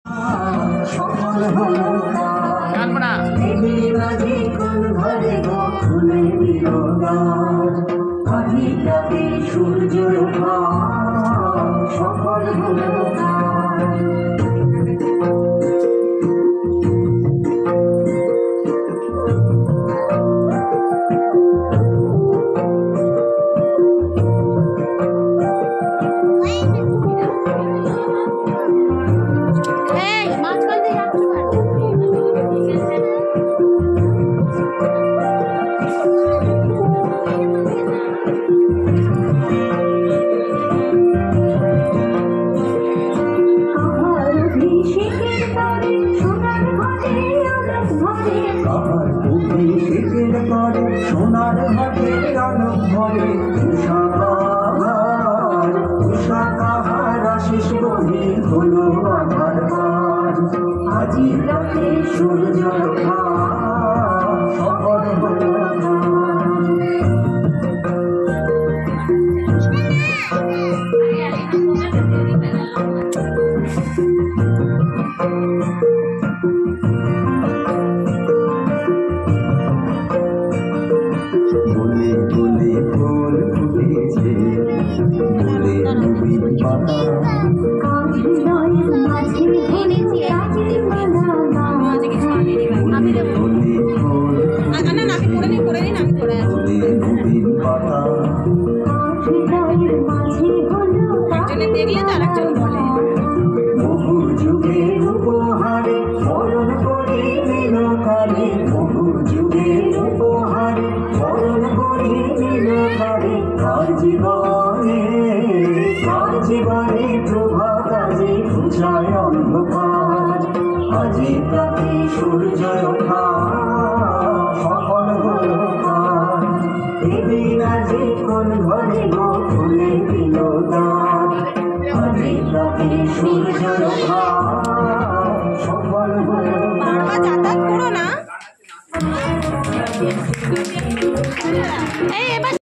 সফল হলো রাজি কোন ঘরে গো খুলে দিল দ্বার আজি রাতে সূর্য ওঠা সফল হলো সোনার হাতে আলোক ভরে উষাকাহার আশিস বহি হলো আধার পার আজি রাতে সূর্য ওঠা সফল হলো দেখলে তো আরেকজন বলে বহু যুগের উপহারে স্মরণ করে নিল কালে বহু যুগের উপহারে স্মরণ করে নিল কালে কার জীবনে প্রভাত আজি ঘুচায় অন্ধকার আজি রাতে সূর্য ওঠা সফল হলো কার এদিন আজি কোন ঘরে গো খুলে দিল দ্বার আজি রাতে সূর্য ওঠা সফল হলো